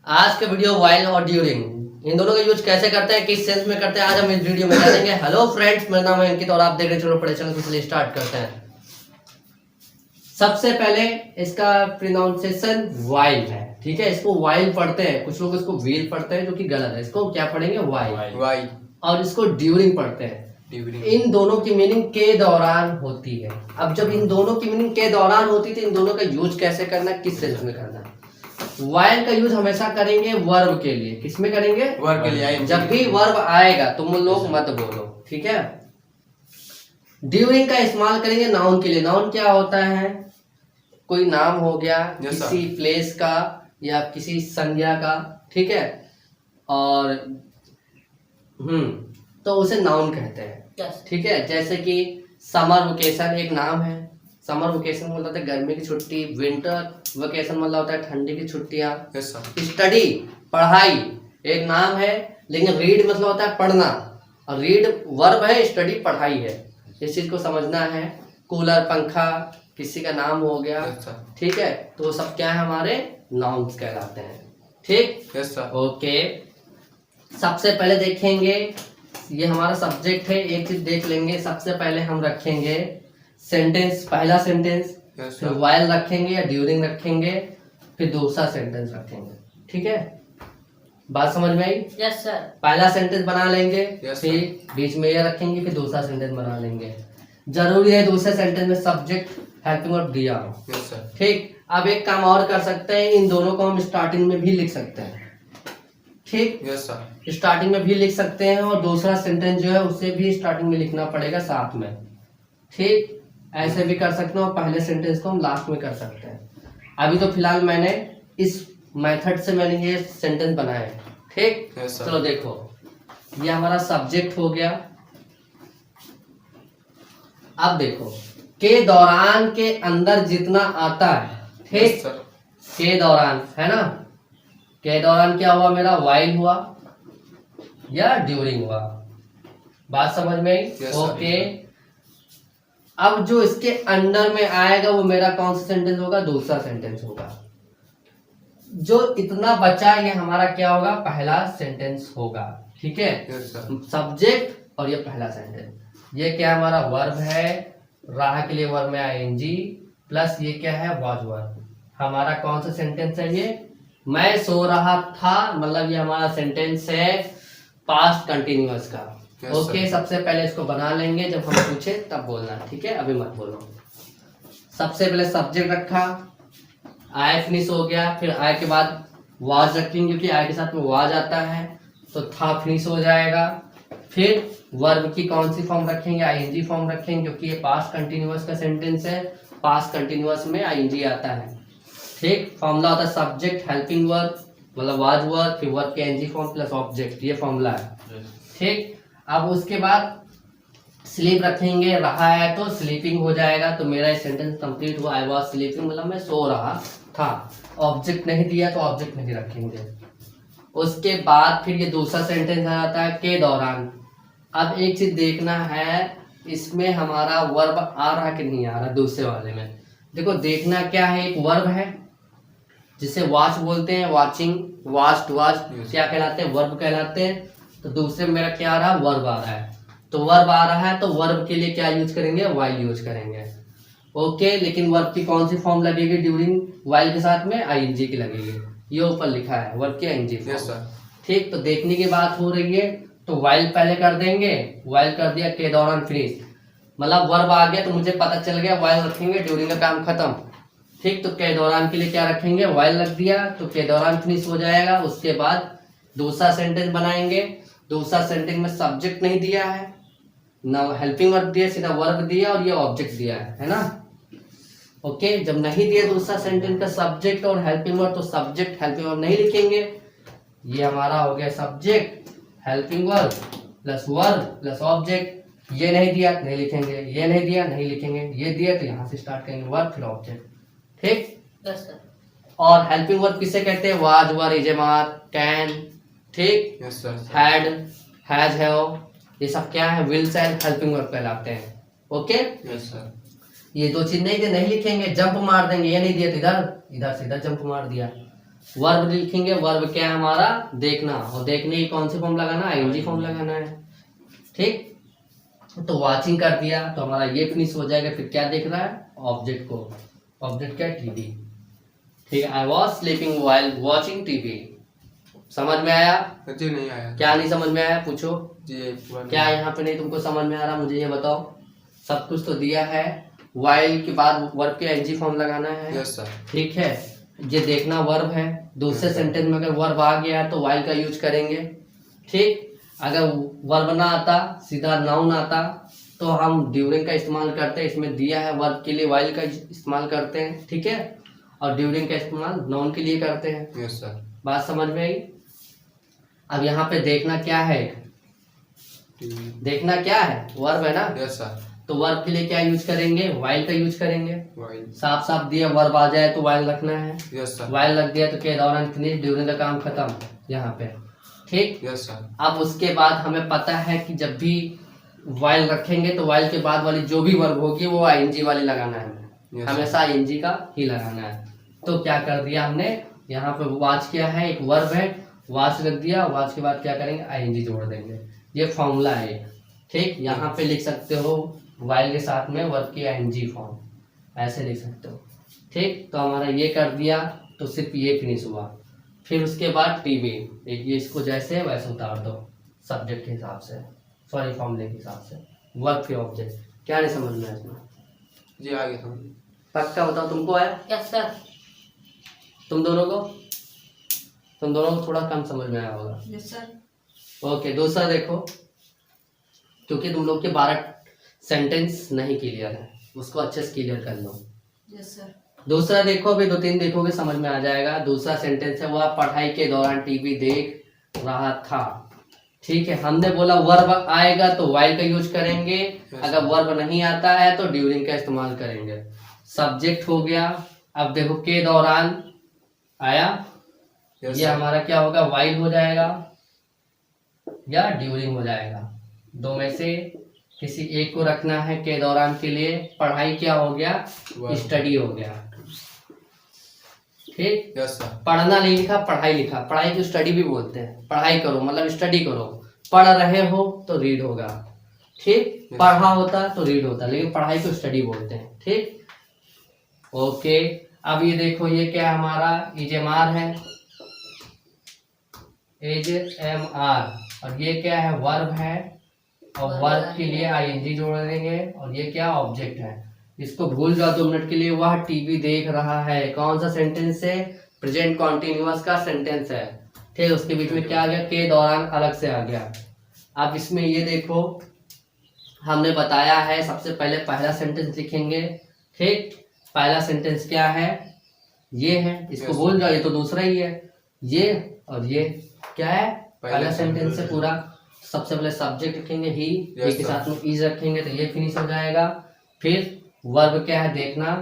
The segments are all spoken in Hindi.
आज का वीडियो वाइल और ड्यूरिंग इन दोनों का यूज कैसे करते हैं, किस सेंस में करते हैं, आज हम इस वीडियो में जानेंगे। हेलो फ्रेंड्स, मेरा नाम है अंकित और आप देख रहे हैं चलो पढ़े चैनल को। चलिए स्टार्ट करते हैं। सबसे पहले इसका प्रोनाउंसिएशन वाइल है, ठीक है। इसको वाइल पढ़ते हैं, कुछ लोग इसको व्हील पढ़ते हैं जो कि गलत है। इसको क्या पढ़ेंगे? वाइल। और इसको ड्यूरिंग पढ़ते हैं। इन दोनों की मीनिंग के दौरान होती है। अब जब इन दोनों की मीनिंग के दौरान होती थी, इन दोनों का यूज कैसे करना, किस सेंस में करना है। वाइल का यूज हमेशा करेंगे वर्ब के लिए। किसमें करेंगे? वर्ब के लिए। जब भी वर्ब आएगा तुम लोग मत बोलो, ठीक है। ड्यूरिंग का इस्तेमाल करेंगे नाउन के लिए। नाउन क्या होता है? कोई नाम हो गया किसी प्लेस का या किसी संज्ञा का, ठीक है। और तो उसे नाउन कहते हैं, ठीक है। जैसे कि समर वेकेशन एक नाम है। समर वेकेशन मतलब होता है गर्मी की छुट्टी। विंटर वेकेशन मतलब होता है ठंडी की छुट्टियां। स्टडी पढ़ाई एक नाम है, लेकिन रीड मतलब होता है पढ़ना, और रीड वर्ब है, स्टडी पढ़ाई है। इस चीज को समझना है। कूलर पंखा किसी का नाम हो गया, ठीक है। तो वो सब क्या है? हमारे नाउन्स कहलाते हैं, ठीक। ओके, सबसे पहले देखेंगे, ये हमारा सब्जेक्ट है। एक चीज देख लेंगे। सबसे पहले हम रखेंगे सेंटेंस, पहला सेंटेंस, फिर वाइल रखेंगे या ड्यूरिंग रखेंगे, फिर दूसरा सेंटेंस रखेंगे, ठीक है। बात समझ में आई? Yes sir. पहला सेंटेंस बना लेंगे, Yes, फिर बीच में ये रखेंगे, फिर दूसरा सेंटेंस बना लेंगे। जरूरी है दूसरे सेंटेंस में सब्जेक्ट हेल्पिंग वर्ब दिया हो, ठीक। अब एक काम और कर सकते हैं, इन दोनों को हम स्टार्टिंग में भी लिख सकते हैं, ठीक। स्टार्टिंग में भी लिख सकते हैं, और दूसरा सेंटेंस जो है उसे भी स्टार्टिंग में लिखना पड़ेगा साथ में, ठीक। ऐसे भी कर सकते हैं, और पहले सेंटेंस को हम लास्ट में कर सकते हैं। अभी तो फिलहाल मैंने इस मेथड से मैंने ये सेंटेंस बनाया है, ठीक। चलो देखो, ये हमारा सब्जेक्ट हो गया। अब देखो, के दौरान के अंदर जितना आता है, ठीक। के दौरान है ना, के दौरान क्या हुआ मेरा? वाइल हुआ या ड्यूरिंग हुआ। बात समझ में आई? ओके। अब जो इसके अंडर में आएगा वो मेरा कौन सा सेंटेंस होगा? दूसरा सेंटेंस होगा। जो इतना बचा ये हमारा क्या होगा? पहला सेंटेंस होगा, ठीक है। सब्जेक्ट और ये पहला सेंटेंस। ये क्या हमारा? वर्ब है। राह के लिए वर्ब में आईएनजी प्लस ये क्या है? Was verb. हमारा कौन सा सेंटेंस है ये? मैं सो रहा था, मतलब ये हमारा सेंटेंस है पास्ट कंटिन्यूअस का। ओके, सबसे पहले इसको बना लेंगे, जब हम पूछे तब बोलना, ठीक है। अभी मत बोलो। सबसे पहले सब्जेक्ट रखा, आई फिनिश हो गया, फिर आई के बाद वाज रखेंगे क्योंकि आई के साथ में वाज आता है, तो था फिनिश हो जाएगा। फिर वर्ब की कौन सी फॉर्म रखेंगे? आईएनजी फॉर्म रखेंगे क्योंकि ये पास्ट कंटिन्यूअस का सेंटेंस है। पास्ट कंटिन्यूअस में आईएनजी आता है, ठीक। फॉर्मूला होता है सब्जेक्ट हेल्पिंग वर्ब मतलब वाज वर्ब, फिर वर्ब के एनजी फॉर्म प्लस ऑब्जेक्ट, ये फॉर्मूला है, ठीक। अब उसके बाद स्लीप रखेंगे, रहा है तो स्लीपिंग हो जाएगा, तो मेरा सेंटेंस कंप्लीट हुआ। आई वाज स्लीपिंग मतलब मैं सो रहा था। ऑब्जेक्ट नहीं दिया तो ऑब्जेक्ट नहीं रखेंगे। उसके बाद फिर ये दूसरा सेंटेंस आ जाता है के दौरान। अब एक चीज देखना है, इसमें हमारा वर्ब आ रहा कि नहीं आ रहा। दूसरे वाले में देखो, देखना क्या है, एक वर्ब है जिसे वॉच बोलते हैं, वॉचिंग, वॉच टू वॉच क्या कहलाते हैं? वर्ब कहलाते हैं। तो दूसरे में मेरा क्या आ रहा है? वर्ब आ रहा है। तो वर्ब आ रहा है तो वर्ब के लिए क्या यूज करेंगे? वाइल यूज करेंगे, ओके। लेकिन वर्ब की कौन सी फॉर्म लगेगी ड्यूरिंग वाइल के साथ में? आईएनजी की लगेगी। ये ऊपर लिखा है वर्ब की आईएनजी फॉर्म, ठीक। तो देखने की बात हो रही है तो वाइल पहले कर देंगे। वाइल कर दिया, के दौरान फिनिश, मतलब वर्ब आ गया तो मुझे पता चल गया वाइल रखेंगे, ड्यूरिंग का काम खत्म, ठीक। तो के दौरान के लिए क्या रखेंगे? वाइल रख दिया तो के दौरान फिनिश हो जाएगा। उसके बाद दूसरा सेंटेंस बनाएंगे। दूसरा सेंटेंस में सब्जेक्ट नहीं दिया है ना, हेल्पिंग वर्ब दिया, सीधा वर्ब दिया और ये ऑब्जेक्ट दिया है ना, ओके। जब नहीं दिया दूसरा सेंटेंस का सब्जेक्ट और हेल्पिंग वर्ब, तो सब्जेक्ट हेल्पिंग वर्ब नहीं लिखेंगे। ये हमारा हो गया subject helping verb plus object. ये नहीं दिया नहीं लिखेंगे, ये नहीं दिया नहीं लिखेंगे, ये दिया तो यहाँ से स्टार्ट करेंगे वर्ब फिर ऑब्जेक्ट, ठीक। Yes sir. और हेल्पिंग वर्ब किसे कहते हैं? Was were is am can, ठीक। हैड हैज हैव, ये सब क्या है? विल्स एंड हेल्पिंग वर्ब कहलाते हैं, ओके। ये दो चीज नहीं दे नहीं लिखेंगे, जंप मार देंगे। ये नहीं दिया तो इधर इधर से इधर जंप मार दिया, वर्ब लिखेंगे, वर्ब क्या है हमारा देखना, और देखने की कौन सी फॉर्म लगाना, आईएनजी फॉर्म लगाना है। ठीक, तो वाचिंग कर दिया तो हमारा ये फिनिश हो जाएगा। फिर क्या देख रहा है, ऑब्जेक्ट को, ऑब्जेक्ट क्या, टीवी। ठीक है, I was sleeping while watching TV. समझ में आया? जी नहीं आया। क्या नहीं समझ में आया, पूछो जी क्या यहाँ पे नहीं तुमको समझ में आ रहा, मुझे ये बताओ। सब कुछ तो दिया है, वाइल के बाद वर्ब के एनजी फॉर्म लगाना है। Yes sir. ठीक है, ये देखना वर्ब है, दूसरे सेंटेंस में अगर वर्ब आ गया तो वाइल का यूज करेंगे। ठीक, अगर वर्ब ना आता, सीधा नाउन आता, तो हम ड्यूरिंग का इस्तेमाल करते हैं। इसमें दिया है वर्ब के लिए वाइल का इस्तेमाल करते हैं। ठीक है, और ड्यूरिंग का इस्तेमाल नाउन के लिए करते हैं। Yes sir. बात समझ में आई? अब यहाँ पे देखना क्या है, देखना क्या है, वर्ब है ना। Yes sir. तो वर्ब के लिए क्या यूज करेंगे, वाइल का यूज करेंगे। वाइल। साफ साफ दिया वर्ब आ जाए तो वाइल रखना है। Yes sir. वाइल रख दिया तो के दौरान फिनिश, ड्यूरिंग का काम खत्म यहाँ पे। ठीक, यस सर। अब उसके बाद हमें पता है कि जब भी वाइल रखेंगे तो वाइल के बाद वाली जो भी वर्ब होगी वो आईएनजी वाली लगाना है। Yes, हमेशा आईएनजी का ही लगाना है। तो क्या कर दिया हमने, यहाँ पे वॉच किया है, एक वर्ब है, वॉच रख दिया, वॉच के बाद क्या करेंगे, आईएनजी जोड़ देंगे। ये फॉर्मूला है। ठीक, यहाँ पे लिख सकते हो वाइल के साथ में वर्ब की आईएनजी फॉर्म, ऐसे लिख सकते हो। ठीक, तो हमारा ये कर दिया तो सिर्फ ये फिनिश हुआ। फिर उसके बाद टीवी, एक ये इसको जैसे वैसे उतार दो सब्जेक्ट के हिसाब से, सॉरी फॉर्मूले के हिसाब से, वर्ब के ऑब्जेक्ट। क्या नहीं समझ में आया इसमें? जी आ गया समझ। पक्का बताओ, तुमको आया? Yes sir. तुम दोनों को थोड़ा कम समझ में आया होगा। Yes sir. ओके, दूसरा देखो, क्योंकि तुम लोग के 12 सेंटेंस नहीं क्लियर है, उसको अच्छे से क्लियर कर लो। Yes sir. दूसरा देखो, अभी 2-3 देखोगे समझ में आ जाएगा। दूसरा सेंटेंस है, वह पढ़ाई के दौरान टीवी देख रहा था। ठीक है, हमने बोला वर्ब आएगा तो वाइल का यूज करेंगे, अगर वर्ब नहीं आता है तो ड्यूरिंग का इस्तेमाल करेंगे। सब्जेक्ट हो गया। अब देखो के दौरान आया, ये हमारा क्या होगा, वाइल हो जाएगा या ड्यूरिंग हो जाएगा, दो में से किसी एक को रखना है। के दौरान के लिए पढ़ाई क्या हो गया, स्टडी हो गया। ठीक, यस सर। पढ़ना नहीं लिखा, पढ़ाई लिखा, पढ़ाई को स्टडी भी बोलते हैं। पढ़ाई करो मतलब स्टडी करो, पढ़ रहे हो तो रीड होगा। ठीक, पढ़ा होता तो रीड होता, लेकिन पढ़ाई को स्टडी बोलते हैं। ठीक, ओके। अब ये देखो, ये क्या हमारा इजेमार है, एजएमआर, और ये क्या है, वर्ब है, और वर्ब के लिए आईएनजी जोड़ देंगे, और ये क्या ऑब्जेक्ट है। इसको भूल जाओ 2 मिनट के लिए। वह टीवी देख रहा है, कौन सा सेंटेंस है, प्रेजेंट कॉन्टिन्यूअस का सेंटेंस है। ठीक, उसके बीच में क्या आ गया, के दौरान अलग से आ गया। अब इसमें ये देखो, हमने बताया है सबसे पहले पहला सेंटेंस लिखेंगे। ठीक, पहला सेंटेंस क्या है, ये है, इसको भूल जाओ, ये तो दूसरा ही है। ये और ये क्या है, पहला सेंटेंस से पूरा। सबसे पहले सब्जेक्ट लिखेंगे ही, के साथ में इज रखेंगे तो ये फिनिश हो जाएगा। फिर वर्ब क्या है, देखना,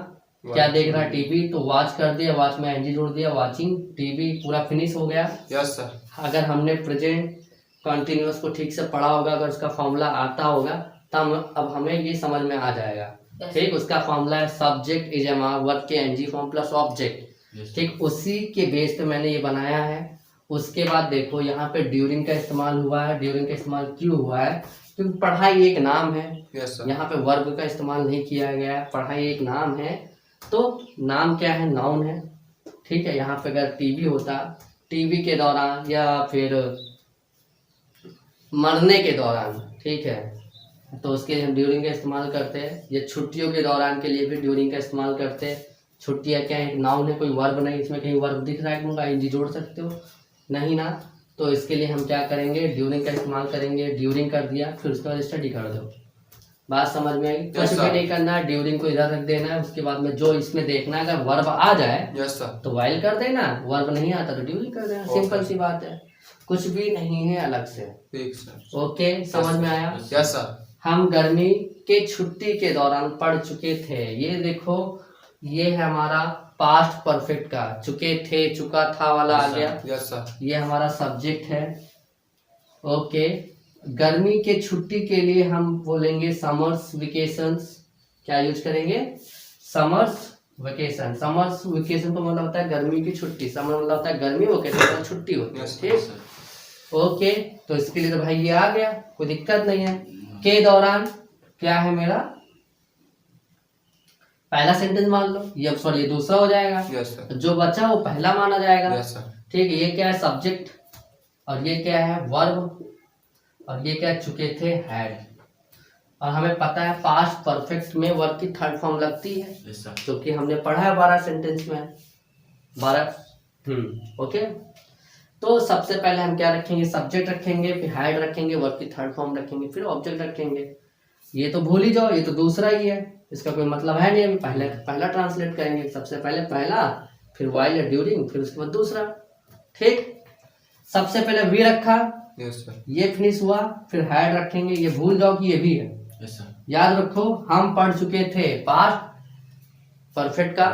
क्या देख रहा, टीवी, तो वॉच कर दिया, वॉच में एनजी जोड़ दिया, वाचिंग टीवी, पूरा फिनिश हो गया। Yes sir. अगर हमने प्रेजेंट कॉन्टिन्यूअस को ठीक से पढ़ा होगा, अगर उसका फॉर्मूला आता होगा, तब अब हमें ये समझ में आ जाएगा। ठीक, उसका फॉर्मूला है सब्जेक्ट इज वर्ब के एनजी फॉर्म प्लस ऑब्जेक्ट। ठीक, उसी के बेस पे मैंने ये बनाया है। उसके बाद देखो, यहाँ पे ड्यूरिंग का इस्तेमाल हुआ है। ड्यूरिंग का इस्तेमाल क्यों हुआ है, क्योंकि पढ़ाई एक नाम है। यहाँ पे वर्ब का इस्तेमाल नहीं किया गया है, पढ़ाई एक नाम है, तो नाम क्या है, नाउन है। ठीक है, यहाँ पे अगर टीवी होता, टीवी के दौरान या फिर मरने के दौरान, ठीक है, तो उसके लिए हम ड्यूरिंग का इस्तेमाल करते हैं। ये छुट्टियों के दौरान के लिए भी ड्यूरिंग का इस्तेमाल करते हैं। छुट्टियाँ क्या है, नाउन है, कोई वर्ब नहीं, इसमें कहीं वर्ब दिख रहा है कि आईएनजी जोड़ सकते हो, नहीं ना, तो इसके लिए हम क्या करेंगे, ड्यूरिंग का इस्तेमाल करेंगे। ड्यूरिंग कर दिया, फिर उसके बाद स्टडी कर दो। बात समझ में आई? कुछ भी नहीं करना है, ड्यूरिंग को इधर रख देना है। उसके बाद में जो इसमें देखना है, अगर वर्ब आ जाए तो वाइल कर देना, वर्ब नहीं आता तो ड्यूरिंग कर देना, सिंपल सी बात है, कुछ भी नहीं है अलग से। ओके, समझ में आया? Yes sir. हम गर्मी के छुट्टी के दौरान पढ़ चुके थे। ये देखो, ये है हमारा पास्ट परफेक्ट का, चुके थे, चुका था वाला आ गया। Yes sir. ये हमारा सब्जेक्ट है। ओके, गर्मी के छुट्टी के लिए हम बोलेंगे समर्स वेकेशंस। क्या यूज करेंगे, समर्स वेकेशन, समर वेकेशन को मतलब होता है गर्मी की छुट्टी, समर मतलब होता है गर्मी, वेकेशन मतलब छुट्टी होती है। यस ठीक, सर। ओके। तो इसके लिए तो भाई ये आ गया, कोई दिक्कत नहीं है। के दौरान क्या है मेरा पहला सेंटेंस मान लो, ये सॉरी ये दूसरा हो जाएगा, यस सर। तो जो बचा वो पहला माना जाएगा। Yes sir. ठीक है, ये क्या है सब्जेक्ट, और ये क्या है वर्ब, और ये क्या चुके थे हैड। और हमें पता है पास्ट परफेक्ट में वर्ब की थर्ड फॉर्म लगती है, यस सर। जो कि हमने पढ़ा है 12 सेंटेंस में 12। ओके, तो सबसे पहले हम क्या रखेंगे, सब्जेक्ट रखेंगे, फिर हैड रखेंगे, वर्ब की थर्ड फॉर्म रखेंगे, फिर ऑब्जेक्ट रखेंगे। ये तो भूल ही जाओ, ये तो दूसरा ही है, इसका कोई मतलब है नहीं, अभी पहला ट्रांसलेट करेंगे। सबसे पहले पहला, फिर वाइल या ड्यूरिंग, फिर उसके बाद दूसरा। ठीक, सबसे पहले वी रखा, यस सर। ये फिनिश हुआ, फिर हैड रखेंगे, ये भूल जाओ कि ये भी है। Yes sir. याद रखो हम पढ़ चुके थे पास्ट परफेक्ट का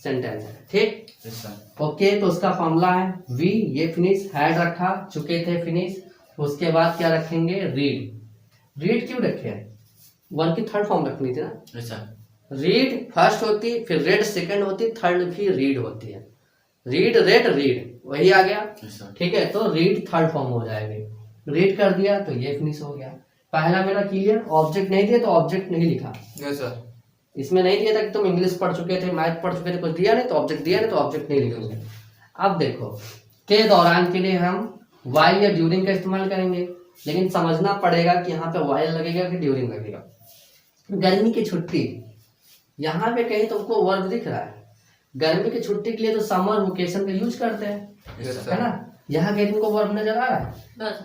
सेंटेंस है। ठीक, यस सर। ओके, तो उसका फॉर्मूला है वी, ये फिनिश, हैड रखा, चुके थे फिनिश, उसके बाद क्या रखेंगे रीड। रीड क्यों रखे हैं, वर्ब की थर्ड फॉर्म रखनी थी ना। Yes sir. रीड फर्स्ट होती, फिर रेड सेकंड होती, थर्ड भी रीड होती है। रीड रेड रीड वही आ गया। Yes sir. ठीक है, तो रीड थर्ड फॉर्म हो जाएगी। रीड कर दिया तो ये फिनिश हो गया। पहला मेरा क्लियर, ऑब्जेक्ट नहीं दिया तो ऑब्जेक्ट नहीं लिखा, यस सर। इसमें नहीं दिया था कि तुम इंग्लिश पढ़ चुके थे, मैथ पढ़ चुके थे, कुछ दिया नहीं तो ऑब्जेक्ट दिया नहीं तो ऑब्जेक्ट नहीं लिखेंगे। अब देखो के दौरान के लिए हम वाइल या ड्यूरिंग का इस्तेमाल करेंगे, लेकिन समझना पड़ेगा कि यहाँ पे वाइल लगेगा कि ड्यूरिंग लगेगा। गर्मी की छुट्टी, यहाँ पे कहीं तुमको वर्ब दिख रहा है, गर्मी की छुट्टी के लिए तो समर वेकेशन का यूज करते हैं, यस है सर। ना। यहाँ कहीं तुमको वर्ब नजर आ रहा है, बस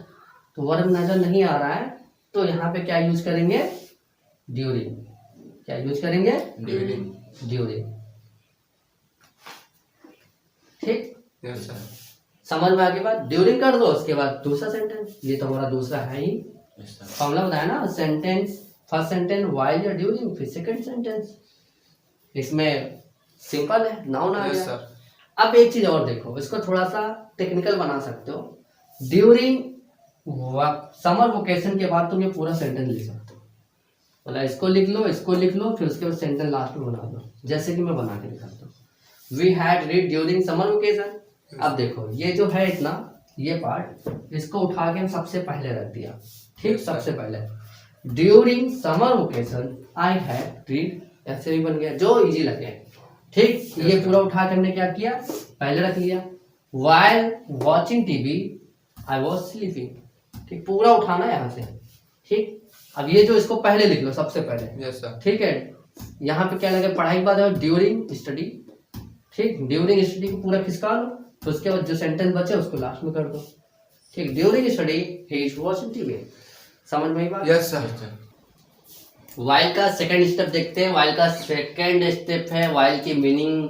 तो वर्ब नजर नहीं आ रहा है, तो यहाँ पे क्या यूज करेंगे ड्यूरिंग। क्या यूज करेंगे ड्यूरिंग। ड्यूरिंग। ठीक, यस सर। समझ में आगे बात, ड्यूरिंग कर दो, उसके बाद दूसरा सेंटेंस, ये तो हमारा दूसरा है ही, यस सर। फॉर्मूला बताया ना, सेंटेंस फर्स्ट सेंटेंस वाइल या ड्यूरिंग, फिर सेकंड सेंटेंस। इसमें सिंपल है, नाउन आ यस गया। सर। अब एक चीज और देखो, इसको थोड़ा सा टेक्निकल बना सकते हो। ड्यूरिंग समर वेकेशन के बाद तुम ये पूरा सेंटेंस लिख सकते हो, मतलब इसको लिख लो, इसको लिख लो, फिर उसके बाद सेंटेंस लास्ट में बना दो, जैसे कि मैं बना के दिखाता हूँ। We had read during summer vacation. अब देखो ये जो है इतना, ये पार्ट इसको उठा के हम सबसे पहले रख दिया। ठीक, सबसे पहले during summer vacation I had read, ऐसे भी बन गया, जो इजी लगे। ठीक, ये पूरा उठा के हमने क्या किया, पहले रख लिया। While watching TV I was sleeping. ठीक, पूरा उठाना है यहाँ से। ठीक, अब ये जो इसको पहले लिख लो सबसे पहले। Yes sir. ठीक है, यहाँ पे क्या लगे पढ़ाई के बाद ड्यूरिंग स्टडी। ठीक, ड्यूरिंग स्टडी को पूरा खिसका लो, तो उसके बाद जो सेंटेंस बचे उसको लास्ट में कर दो। ठीक, during study he is watching TV. समझ में आई बात। Yes sir. वाइल का सेकंड स्टेप देखते हैं। वाइल का सेकंड स्टेप है, वाइल की मीनिंग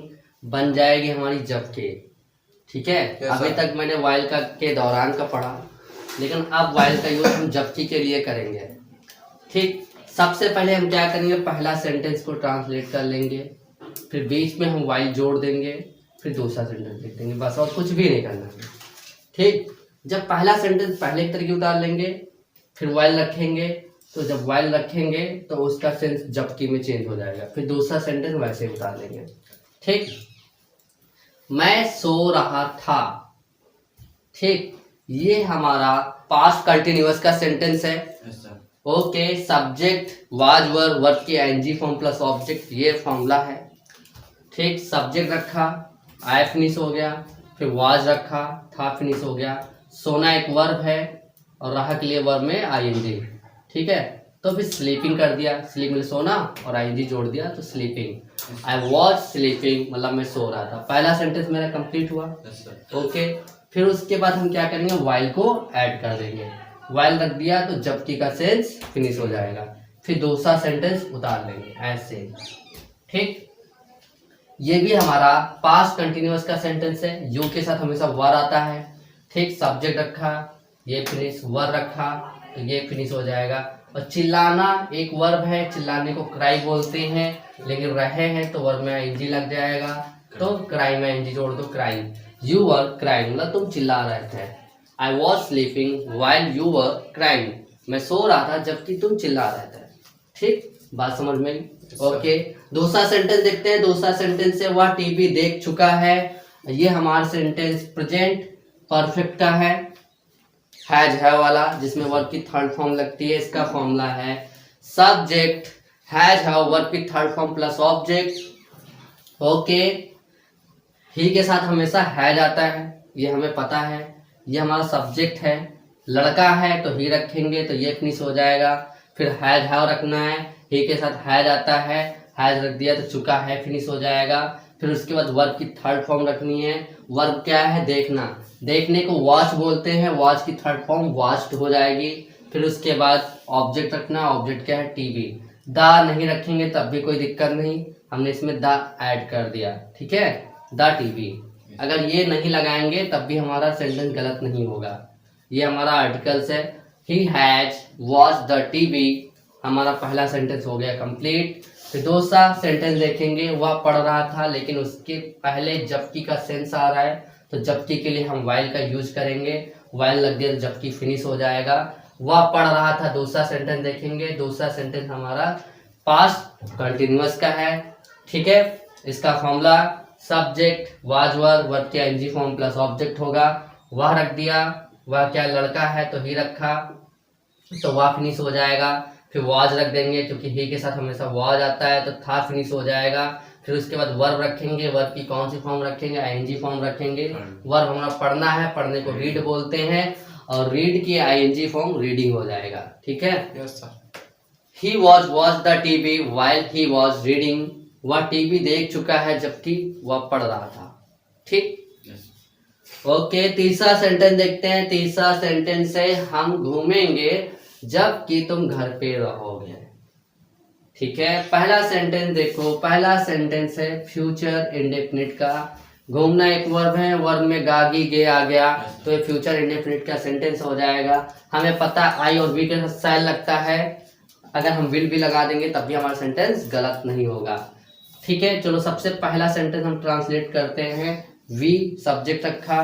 बन जाएगी हमारी जबकि। ठीक है, Yes, अभी sir. तक मैंने वाइल का के दौरान का पढ़ा, लेकिन अब वाइल का यूज हम जबकि के लिए करेंगे। ठीक, सबसे पहले हम क्या करेंगे, पहला सेंटेंस को ट्रांसलेट कर लेंगे, फिर बीच में हम वाइल जोड़ देंगे, फिर दूसरा सेंटेंस लिख देंगे, बस और कुछ भी नहीं करना है। ठीक, जब पहला सेंटेंस पहले की तरीके उतार लेंगे, फिर वाइल रखेंगे, तो जब वाइल रखेंगे तो उसका सेंस जबकि में चेंज हो जाएगा, फिर दूसरा सेंटेंस वैसे ही उतार लेंगे। ठीक, मैं सो रहा था। ठीक, ये हमारा पास्ट कंटिन्यूअस का सेंटेंस है। Yes sir. Okay, subject was were, verb की आईएनजी फॉर्म प्लस ऑब्जेक्ट, ये फॉर्मूला है। ठीक, सब्जेक्ट रखा, आई फिनिश हो गया, फिर वाज रखा, था फिनिश हो गया। सोना एक वर्ब है और रहा के लिए वर्ब में आईएनजी। ठीक है, तो फिर स्लीपिंग कर दिया, स्लीप में सोना और आईएनजी जोड़ दिया तो स्लीपिंग। आई वॉज स्लीपिंग मतलब मैं सो रहा था। पहला सेंटेंस मेरा कंप्लीट हुआ। Yes sir. ओके, फिर उसके बाद हम क्या करेंगे, वाइल को ऐड कर देंगे। वाइल रख दिया तो जबकि का सेंस फिनिश हो जाएगा, फिर दूसरा सेंटेंस उतार लेंगे ऐसे। ठीक, ये भी हमारा पास्ट कंटिन्यूअस का सेंटेंस है। यू के साथ हमेशा वर आता है। ठीक, सब्जेक्ट रखा, ये फिनिश, वर रखा तो ये फिनिश हो जाएगा। और चिल्लाना एक वर्ब है, चिल्लाने को क्राई बोलते हैं, लेकिन रहे हैं तो वर्ब में आईएनजी लग जाएगा, तो क्राई में आईएनजी जोड़ दो, क्राई। यू वर क्राइंग मतलब तुम चिल्ला रहे थे। I was sleeping while you were crying, मैं सो रहा था जबकि तुम चिल्ला रहे थे। ठीक, बात समझ में आई? ओके, दूसरा सेंटेंस देखते हैं। दूसरा सेंटेंस है वह टीवी देख चुका है। ये हमारा सेंटेंस प्रेजेंट परफेक्ट का है वाला, जिसमें वर्ब की थर्ड फॉर्म लगती है। इसका फॉर्मूला है सब्जेक्ट हैज वर्ब की third form plus object. Okay, he के साथ हमेशा हैज आता है, ये हमें पता है। ये हमारा सब्जेक्ट है, लड़का है तो ही रखेंगे तो ये फिनिश हो जाएगा। फिर हैज रखना है, ही के साथ हैज आता है, हैज रख दिया तो चुका है फिनिश हो जाएगा। फिर उसके बाद वर्ब की थर्ड फॉर्म रखनी है। वर्ब क्या है? देखना, देखने को वॉच बोलते हैं, वॉच की थर्ड फॉर्म वॉच्ड हो जाएगी। फिर उसके बाद ऑब्जेक्ट रखना, ऑब्जेक्ट क्या है? टीवी। द नहीं रखेंगे तब भी कोई दिक्कत नहीं, हमने इसमें द ऐड कर दिया, ठीक है, द टीवी। अगर ये नहीं लगाएंगे तब भी हमारा सेंटेंस गलत नहीं होगा। ये हमारा आर्टिकल्स है, he has watched the TV, हमारा पहला सेंटेंस हो गया कंप्लीट। फिर दूसरा सेंटेंस देखेंगे, वह पढ़ रहा था, लेकिन उसके पहले जबकि का सेंस आ रहा है, तो जबकि के लिए हम वाइल का यूज करेंगे। वाइल लग गया तो जबकि फिनिश हो जाएगा। वह पढ़ रहा था, दूसरा सेंटेंस देखेंगे। दूसरा सेंटेंस हमारा पास्ट कंटिन्यूअस का है, ठीक है। इसका formula subject was were, verb के आईएनजी फॉर्म प्लस ऑब्जेक्ट होगा। वह रख दिया, वह क्या लड़का है तो ही रखा, तो वह फिनिश हो जाएगा। फिर वाज रख देंगे क्योंकि ही के साथ हमेशा वाज आता है, तो था फिनिश हो जाएगा। फिर उसके बाद वर्ब रखेंगे, वर्ब की कौन सी फॉर्म रखेंगे? आईएनजी फॉर्म रखेंगे। वर्ब हमारा पढ़ना है, पढ़ने को रीड बोलते हैं, और रीड की आईएनजी फॉर्म रीडिंग हो जाएगा, ठीक है। Yes sir. He watch the TV while he was reading, वह टीवी देख चुका है जबकि वह पढ़ रहा था, ठीक। ओके, तीसरा सेंटेंस देखते हैं। तीसरा सेंटेंस है हम घूमेंगे जबकि तुम घर पे रहोगे, ठीक है। पहला सेंटेंस देखो, पहला सेंटेंस है फ्यूचर इंडेफिनिट का। घूमना एक वर्ब है, वर्ब में गागी गे आ गया तो ये फ्यूचर इंडेफिनिट का सेंटेंस हो जाएगा। हमें पता आई और वी के साथ सैल लगता है, अगर हम विल भी लगा देंगे तब भी हमारा सेंटेंस गलत नहीं होगा, ठीक है। चलो सबसे पहला सेंटेंस हम ट्रांसलेट करते हैं। वी सब्जेक्ट रखा,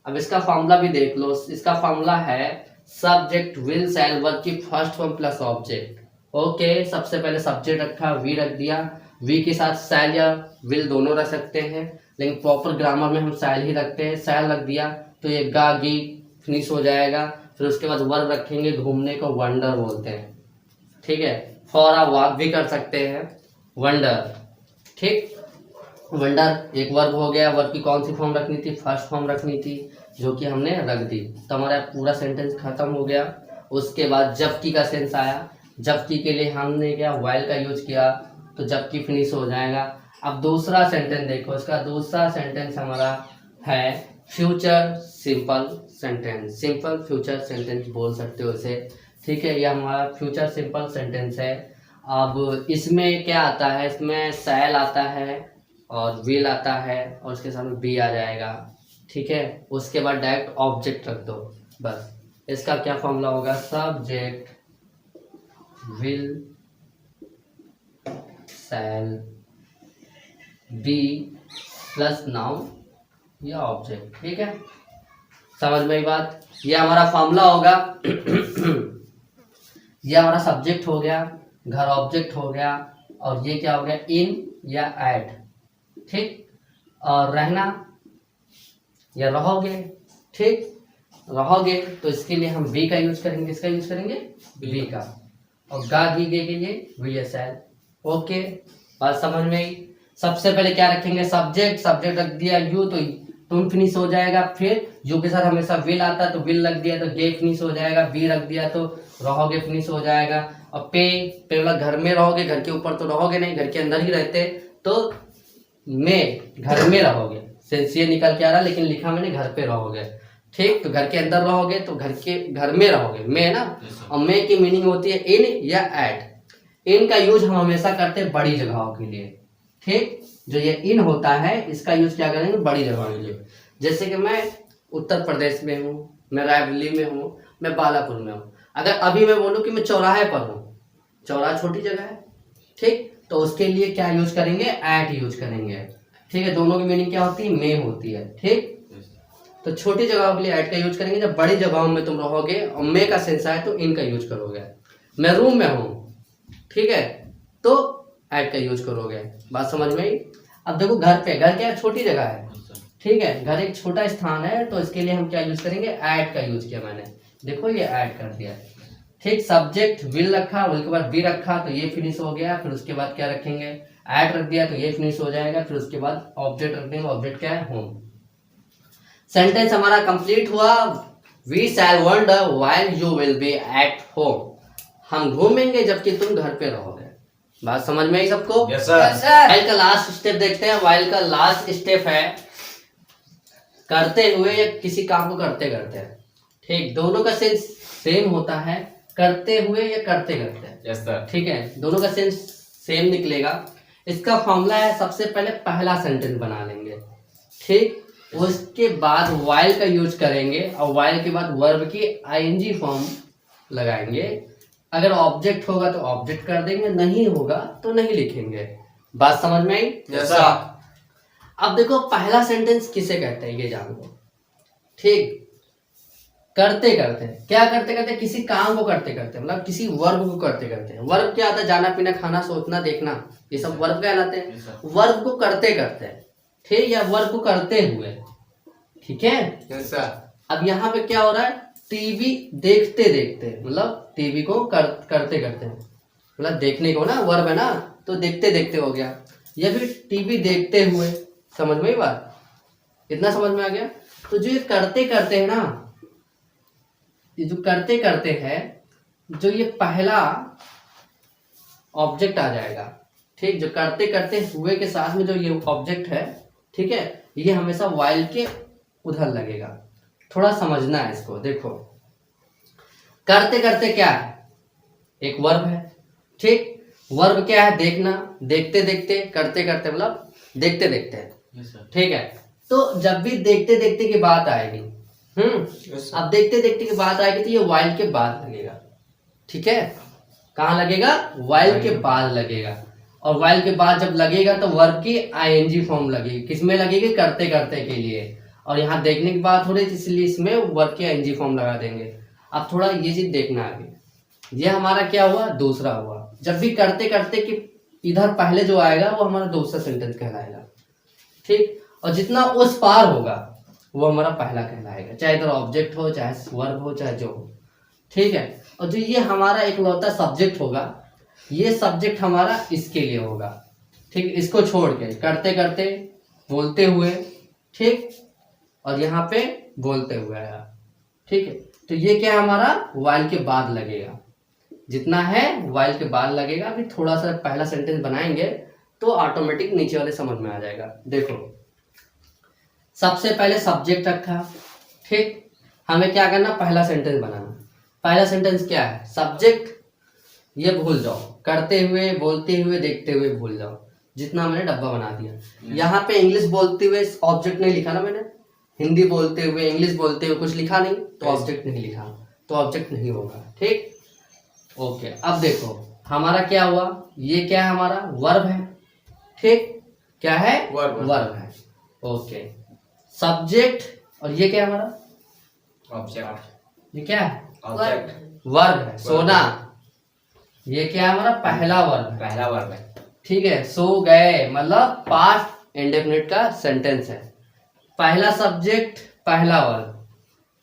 अब इसका फॉर्मूला भी देख लो। इसका फॉर्मूला है सब्जेक्ट विल सैल वर्ब की first form plus object. Okay, सबसे पहले सब्जेक्ट रखा, वी रख दिया। वी के साथ सैल या विल दोनों रख सकते हैं, लेकिन प्रॉपर ग्रामर में हम सैल ही रखते हैं। सैल रख दिया तो ये गा गी फिनिश हो जाएगा। फिर उसके बाद वर्ब रखेंगे, घूमने को वंडर बोलते हैं, ठीक है। फॉर अ वॉक भी कर सकते हैं, वंडर, ठीक। वंडर एक वर्ब हो गया। वर्ब की कौन सी फॉर्म रखनी थी? फर्स्ट फॉर्म रखनी थी, जो कि हमने रख दी, तो हमारा पूरा सेंटेंस खत्म हो गया। उसके बाद जबकि का सेंस आया, जबकि के लिए हमने क्या वाइल का यूज किया, तो जबकि फिनिश हो जाएगा। अब दूसरा सेंटेंस देखो, इसका दूसरा सेंटेंस हमारा है future simple sentence. Simple future sentence बोल सकते हो इसे, ठीक है। यह हमारा फ्यूचर सिंपल सेंटेंस है। अब इसमें क्या आता है? इसमें सैल आता है और विल आता है और उसके साथ में बी आ जाएगा, ठीक है। उसके बाद डायरेक्ट ऑब्जेक्ट रख दो बस। इसका क्या फॉर्मूला होगा? Subject will cell B plus noun या ऑब्जेक्ट, ठीक है। समझ में बात? ये हमारा फॉर्मूला होगा। ये हमारा सब्जेक्ट हो गया, घर ऑब्जेक्ट हो गया, और ये क्या हो गया? इन या एट, ठीक। और रहना या रहोगे, ठीक। रहोगे तो इसके लिए हम बी का यूज करेंगे। इसका यूज करेंगे बी का, और गा गी गे के लिए वी एस एल। ओके, बात समझ में आई। सबसे पहले क्या रखेंगे? सब्जेक्ट, सब्जेक्ट रख दिया यू तो तुम फिनिश हो जाएगा। फिर यू के साथ हमेशा विल आता है तो विल रख दिया तो गे फिनिश हो जाएगा। बी रख दिया तो रहोगे फिनिश हो जाएगा। और पे वाला घर में रहोगे, घर के ऊपर तो रहोगे नहीं, घर के अंदर ही रहते, तो में घर में रहोगे, सेंस ये निकल के आ रहा, लेकिन लिखा मैंने घर पे रहोगे, ठीक। तो घर के अंदर रहोगे तो घर में रहोगे, में ना। और में की मीनिंग होती है इन या एट। इन का यूज हम हमेशा करते हैं बड़ी जगहों के लिए, ठीक। जो ये इन होता है इसका यूज क्या करेंगे? बड़ी जगहों के लिए। जैसे कि मैं उत्तर प्रदेश में हूँ, मैं रायबरेली में हूँ, मैं बालापुर में हूँ। अगर अभी मैं बोलूँ कि मैं चौराहे पर हूँ, चौराहा छोटी जगह है, ठीक, तो उसके लिए क्या यूज करेंगे? एट यूज करेंगे, ठीक है। दोनों की मीनिंग क्या होती है? में होती है, ठीक। तो छोटी जगहों के लिए एट का यूज करेंगे। जब बड़ी जगहों में तुम रहोगे और में का सेंस आए तो इन का यूज करोगे। मैं रूम में हूँ, ठीक है, तो ऐड का यूज करोगे। बात समझ में आई? अब देखो घर पे, घर क्या है, छोटी जगह है, ठीक है, घर एक छोटा स्थान है, तो इसके लिए हम क्या यूज करेंगे, ऐड का यूज किया मैंने। देखो ये ऐड कर दिया, ठीक। सब्जेक्ट विल रखा, विल के बाद बी रखा, तो ये फिनिश हो गया। फिर उसके बाद क्या रखेंगे, ऐड रख दिया, तो ये फिनिश हो जाएगा। फिर उसके बाद ऑब्जेक्ट रख देंगे, ऑब्जेक्ट क्या है, होम। सेंटेंस हमारा कंप्लीट हुआ। We shall wander while you will be at home. हम घूमेंगे जबकि तुम घर पे रहोगे। बात समझ में आई सबको? Yes sir. व्हाइल का लास्ट स्टेप देखते हैं। व्हाइल का लास्ट स्टेप है करते हुए या किसी काम को करते करते, ठीक। दोनों का सेंस सेम होता है, करते हुए या करते करते, यस सर। ठीक है, दोनों का सेंस सेम निकलेगा। इसका फॉर्मूला है, सबसे पहले पहला सेंटेंस बना लेंगे, ठीक। उसके बाद व्हाइल का यूज करेंगे और व्हाइल के बाद वर्ब की आईएनजी फॉर्म लगाएंगे। अगर ऑब्जेक्ट होगा तो ऑब्जेक्ट कर देंगे, नहीं होगा तो नहीं लिखेंगे। बात समझ में आई? Yes sir. अब देखो पहला सेंटेंस किसे कहते हैं ये जान लो, ठीक। करते करते, क्या करते करते, किसी काम को करते करते, मतलब किसी वर्ब को करते करते। वर्ब क्या आता है, जाना पीना खाना सोचना देखना, ये सब वर्ब कहलाते हैं। वर्ब को करते करते, ठीक, या वर्ब को करते हुए, ठीक है। Yes sir. अब यहाँ पे क्या हो रहा है, टीवी देखते देखते, मतलब टीवी को करते करते, मतलब देखने को ना, वर्ब है ना, तो देखते देखते हो गया। या फिर टीवी देखते हुए, समझ में ही बात, इतना समझ में आ गया। तो जो ये करते करते है ना, ये जो करते करते हैं, जो ये पहला ऑब्जेक्ट आ जाएगा, ठीक। जो करते करते हुए के साथ में जो ये ऑब्जेक्ट है, ठीक है, ये हमेशा व्हाइल के उधर लगेगा। थोड़ा समझना है इसको। देखो करते करते क्या है, एक वर्ब है, ठीक। वर्ब क्या है, देखना, देखते देखते, करते करते मतलब देखते देखते, यस सर। ठीक है। तो जब भी देखते देखते की बात आएगी, अब देखते देखते की बात आएगी तो ये व्हाइल के बाद लगेगा, ठीक है। कहाँ लगेगा, व्हाइल के बाद लगेगा। और व्हाइल के बाद जब लगेगा तो वर्ब की आईएनजी फॉर्म लगेगी। किसमें लगेगी, करते करते के लिए। और यहाँ देखने की बात हो रही है, इसलिए इसमें वर्ब की आईएनजी फॉर्म लगा देंगे। अब थोड़ा ये चीज देखना आगे, ये हमारा क्या हुआ, दूसरा हुआ। जब भी करते करते कि इधर पहले जो आएगा वो हमारा दूसरा सेंटेंस कहलाएगा, ठीक। और जितना उस पार होगा वो हमारा पहला कहलाएगा, चाहे इधर ऑब्जेक्ट हो, चाहे वर्ब हो, चाहे जो हो, ठीक है। और जो ये हमारा एक लौता सब्जेक्ट होगा, ये सब्जेक्ट हमारा इसके लिए होगा, ठीक। इसको छोड़ के करते करते, बोलते हुए, ठीक, और यहाँ पे बोलते हुए आया, ठीक है। तो ये क्या हमारा व्हाइल के बाद लगेगा, जितना है व्हाइल के बाद लगेगा। अभी थोड़ा सा पहला सेंटेंस बनाएंगे तो ऑटोमेटिक नीचे वाले समझ में आ जाएगा। देखो सबसे पहले सब्जेक्ट रखा, ठीक। हमें क्या करना, पहला सेंटेंस बनाना। पहला सेंटेंस क्या है, सब्जेक्ट, ये भूल जाओ, करते हुए, बोलते हुए, देखते हुए भूल जाओ, जितना मैंने डब्बा बना दिया। यहाँ पे इंग्लिश बोलते हुए ऑब्जेक्ट नहीं लिखा ना मैंने, हिंदी बोलते हुए, इंग्लिश बोलते हुए कुछ लिखा नहीं, तो ऑब्जेक्ट नहीं लिखा, तो ऑब्जेक्ट नहीं होगा, ठीक। ओके, अब देखो हमारा क्या हुआ, ये क्या है, हमारा वर्ब है, ठीक। क्या है, वर्ब है, ओके। सब्जेक्ट, और ये क्या है हमारा, ऑब्जेक्ट। ये क्या है, ऑब्जेक्ट। वर्ब है, सोना। ये क्या है हमारा, पहला वर्ब है, पहला वर्ब है, ठीक है। सो गए मतलब पास्ट इंडेफिनिट का सेंटेंस है। पहला सब्जेक्ट, पहला वर्ब,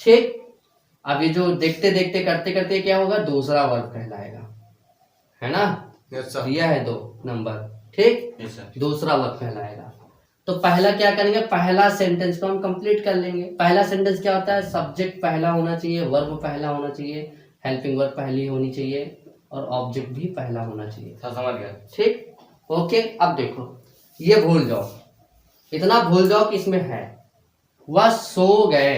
ठीक। अब ये जो देखते देखते, करते करते क्या होगा, दूसरा वर्ब कहलाएगा, है ना। Yes sir. दिया है 2 नंबर, ठीक, यस सर। दूसरा वर्ब कहलाएगा। तो पहला क्या करेंगे, पहला सेंटेंस को हम कंप्लीट कर लेंगे। पहला सेंटेंस क्या होता है, सब्जेक्ट पहला होना चाहिए, वर्ब पहला होना चाहिए, हेल्पिंग वर्ब पहली होनी चाहिए, और ऑब्जेक्ट भी पहला होना चाहिए। समझ गया, ठीक, ओके। अब देखो ये भूल जाओ, इतना भूल जाओ कि इसमें है, वह सो गए,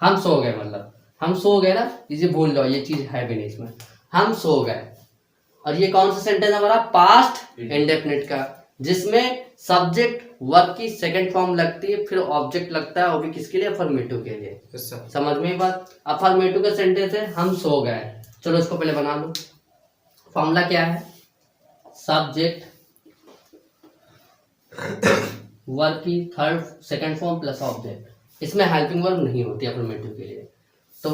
हम सो गए, मतलब हम सो गए ना, इसे भूल जाओ, ये चीज है भी नहीं इसमें, हम सो गए। और ये कौन सा सेंटेंस हमारा, पास्ट इंडेफिनिट का, जिसमें सब्जेक्ट वर्ब की सेकंड फॉर्म लगती है, फिर ऑब्जेक्ट लगता है, वो भी किसके लिए, अफर्मेटिव के लिए। Yes sir. समझ में बात, अफर्मेटिव का सेंटेंस है, हम सो गए। चलो इसको पहले बना लो। फॉर्मूला क्या है, सब्जेक्ट वर्ब की third second form plus object. इसमें हेल्पिंग वर्ब नहीं होती अफर्मेटिव के लिए, तो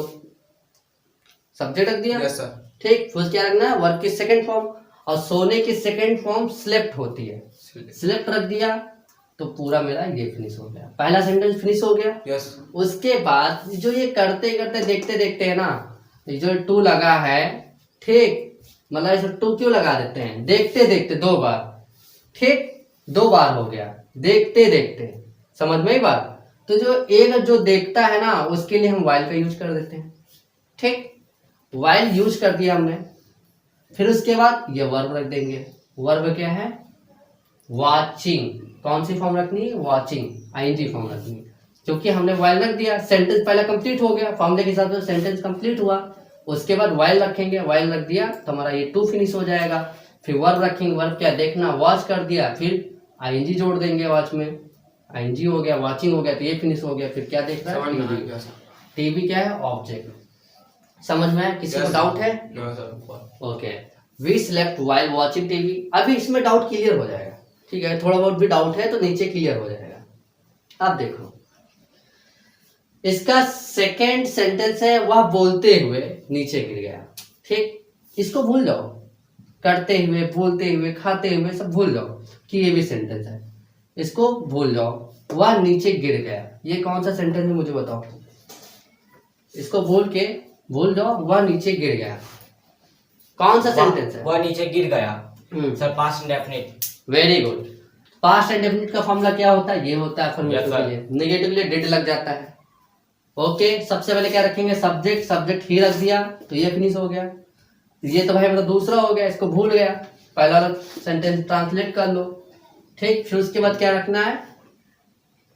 सब्जेक्ट रख दिया, यस सर। ठीक। फिर क्या रखना है, वर्ब की सेकंड फॉर्म, और सोने की सेकंड फॉर्म स्लेप्ट होती है। स्लेप्ट रख दिया तो पूरा मेरा ये फिनिश हो गया, पहला सेंटेंस फिनिश हो गया। यस उसके बाद जो ये करते करते देखते देखते है ना, ये जो टू लगा है, ठीक, मतलब इसे टू क्यों लगा देते हैं, देखते देखते 2 बार, ठीक, 2 बार हो गया, देखते देखते, समझ में ही बात। तो जो एक जो देखता है ना, उसके लिए हम वाइल का यूज कर देते हैं, ठीक, वाइल यूज कर दिया हमने। फिर उसके बाद ये वर्ब रख देंगे। वर्ब क्या है, वाचिंग, कौन सी फॉर्म रखनी है, वाचिंग, आईएनजी फॉर्म रखनी है, क्योंकि हमने वाइल रख दिया, सेंटेंस पहले कंप्लीट हो गया, फॉर्मूले के हिसाब से सेंटेंस कंप्लीट हुआ। उसके बाद वाइल रखेंगे, वाइल रख दिया तो हमारा ये टू फिनिश हो जाएगा। फिर वर्ब रखेंगे, वर्ब क्या, देखना, वॉच कर दिया, फिर आईएनजी जोड़ देंगे, वॉच में आईएनजी हो गया, वाचिंग हो गया, तो ये फिनिश हो गया। फिर क्या देख रहा समझ में आ है, गया सर। टीवी क्या है, ऑब्जेक्ट। समझ में आया, किसी को डाउट है? No sir. Okay, we slept while watching TV. अभी इसमें डाउट क्लियर हो जाएगा, ठीक है, थोड़ा बहुत भी डाउट है तो नीचे क्लियर हो जाएगा। अब देखो, इसका सेकंड सेंटेंस है, वह बोलते हुए नीचे गिर गया, ठीक, इसको भूल जाओ, करते हुए, बोलते हुए, खाते हुए सब भूल जाओ कि ये भी सेंटेंस है, इसको भूल जाओ। वह नीचे गिर गया, ये कौन सा सेंटेंस है मुझे बताओ, इसको भूल जाओ, वह नीचे गिर गया, कौन सा सेंटेंस है? वह नीचे गिर गया sir, past indefinite. Very good. Past indefinite का फॉर्मूला क्या होता है, ये होता है Yes, अफर्मेटिव sir. के लिए, नेगेटिव के लिए डिड लग जाता है। ओके, सबसे पहले क्या रखेंगे, सब्जेक्ट, सब्जेक्ट ही रख दिया तो ये फिनिश हो गया। ये तो भाई मेरा दूसरा हो गया, इसको भूल गया, पहला सेंटेंस ट्रांसलेट कर लो, ठीक। फिर उसके बाद क्या रखना है,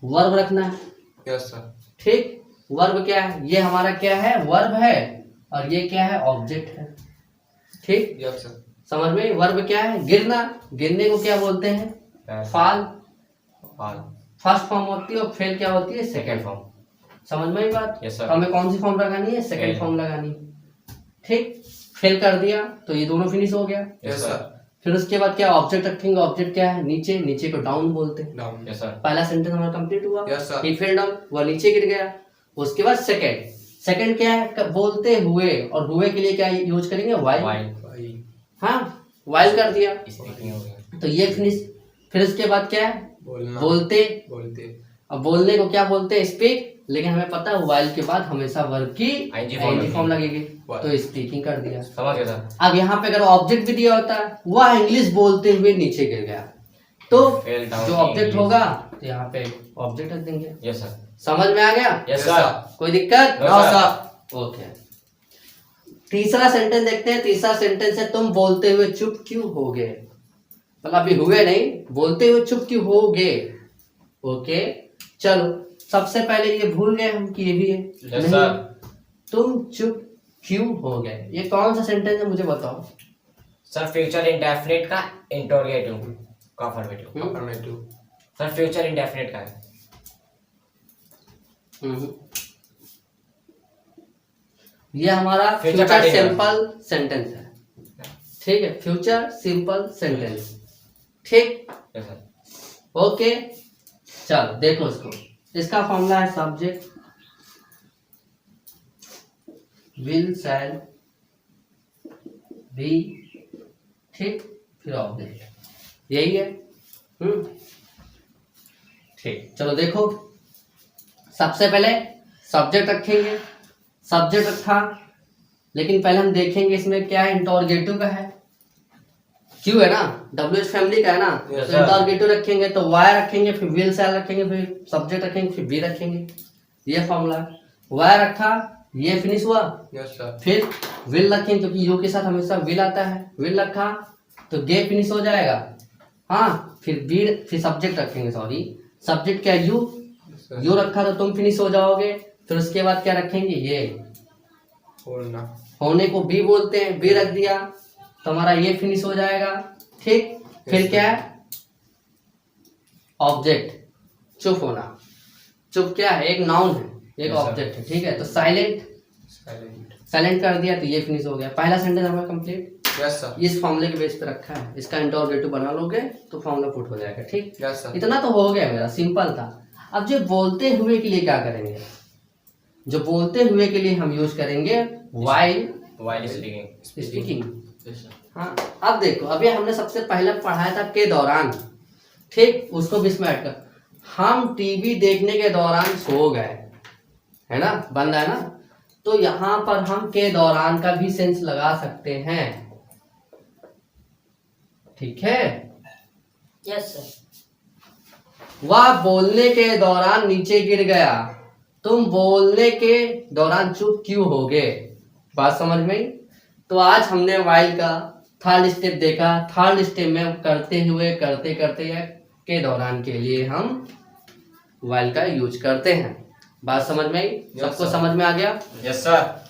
वर्ब रखना है, यस सर। ठीक। वर्ब क्या है, ये हमारा क्या है, वर्ब है, और ये क्या है, ऑब्जेक्ट है, ठीक। Yes sir. समझ में, वर्ब क्या है, गिरना, गिरने को क्या बोलते हैं, फाल, फर्स्ट फॉर्म होती है, और फेल क्या होती है, सेकंड फॉर्म। समझ में ही बात। Yes, sir. तो हमें कौन सी फॉर्म लगानी है, सेकंड फेल। फॉर्म लगानी है, ठीक। फेल कर दिया तो ये दोनों फिनिश हो गया। Yes sir. फिर उसके बाद क्या, ऑब्जेक्ट रखेंगे, ऑब्जेक्ट क्या है, नीचे, नीचे को डाउन बोलते हैं। डाउन। Yes sir. पहला सेंटेंस हमारा कंप्लीट हुआ, Yes, sir. ही फेल डाउन, वह नीचे गिर गया। उसके बाद सेकंड, सेकंड क्या है, बोलते हुए, और हुए के लिए क्या यूज करेंगे, वाइल। भाई। हाँ, वाइल कर दिया स्पीकिंग हो गया। तो ये फिनिश। फिर उसके बाद क्या है, बोलना। बोलते, अब बोलने को क्या बोलते हैं, स्पीक, लेकिन हमें पता है वाइल के बाद हमेशा वर्ब की ING आईएनजी फॉर्म लगेगी, While. तो स्पीकिंग कर दिया। समझ गया सर। अब यहाँ पे अगर ऑब्जेक्ट भी दिया होता है, वह इंग्लिश बोलते हुए नीचे गिर गया, तो Fell down जो in ऑब्जेक्ट English. होगा तो यहाँ पे ऑब्जेक्ट रख देंगे। Yes sir. समझ में आ गया, यस Yes, सर। sir. कोई दिक्कत? No, sir. ओके, तीसरा सेंटेंस देखते हैं। तीसरा सेंटेंस है, तुम बोलते हुए चुप क्यों हो गए, मतलब अभी हुए नहीं, बोलते हुए चुप क्यों हो गए। ओके, चलो सबसे पहले ये भूल गए हम कि ये भी है। Yes, नहीं, sir. तुम चुप क्यों हो गए, ये कौन सा सेंटेंस है मुझे बताओ। सर फ्यूचर इंडेफिनिट का इंटरोगेटिव का affirmative. Affirmative. Sir future indefinite का है। हम्म। ये हमारा Future future continuous. Simple sentence है, ठीक है, फ्यूचर सिंपल सेंटेंस, ठीक। Yes sir. ओके, चलो देखो इसको, इसका फॉर्मूला है सब्जेक्ट, विल, शैल, बी, ठीक, फिर ऑब्जेक्ट, यही है। ठीक, चलो देखो, सबसे पहले सब्जेक्ट रखेंगे, सब्जेक्ट रखा, लेकिन पहले हम देखेंगे इसमें क्या है, इंटरोगेटिव का है, क्यों है ना, WH फैमिली का है ना, Yes, तो sir. इंटरोगेटिव रखेंगे तो वाई रखेंगे, फिर विल, शैल रखेंगे, फिर सब्जेक्ट रखेंगे, फिर बी रखेंगे, ये फॉर्मूला है। वाई रखा, ये फिनिश हुआ, यस सर। फिर विल रखेंगे क्योंकि यू के साथ हमेशा विल आता है, विल रखा तो गे फिनिश हो जाएगा। हाँ, फिर बी, फिर सब्जेक्ट रखेंगे, सॉरी सब्जेक्ट क्या, यू, यू रखा तो तुम फिनिश हो जाओगे। फिर उसके बाद क्या रखेंगे, ये बोलना। होने को बी बोलते हैं, बी रख दिया तो हमारा ये फिनिश हो जाएगा, ठीक। फिर Yes, क्या है, ऑब्जेक्ट, चुप होना, चुप क्या है, एक नाउन है, एक Yes, sir. ऑब्जेक्ट है, ठीक है। तो साइलेंट, साइलेंट। साइलेंट कर दिया तो ये फिनिश हो गया, पहला सेंटेंस हमारा कंप्लीट। Yes sir. इस फॉर्मूले के बेस पे रखा है, इसका इंटरोगेटिव बना लोगे तो फॉर्मूला पुट हो जाएगा, ठीक। Yes sir. इतना तो हो गया मेरा, सिंपल था। अब जो बोलते हुए के लिए क्या करेंगे, जो बोलते हुए के लिए हम यूज करेंगे while while speaking. Speaking, yes sir. हाँ, अब देखो, अभी हमने सबसे पहले पढ़ाया था के दौरान, ठीक, उसको भी इसमें ऐड कर। हम टीवी देखने के दौरान सो गए, है ना, बन रहा है ना, तो यहाँ पर हम के दौरान का भी सेंस लगा सकते हैं, ठीक है। Yes sir. वह बोलने के दौरान नीचे गिर गया, तुम बोलने के दौरान चुप क्यों हो गए? बात समझ में आई? तो आज हमने वाइल का थर्ड स्टेप देखा। थर्ड स्टेप में करते हुए करते करते या के दौरान के लिए हम वाइल का यूज करते हैं। बात समझ में आई? सबको sir. समझ में आ गया? Yes sir.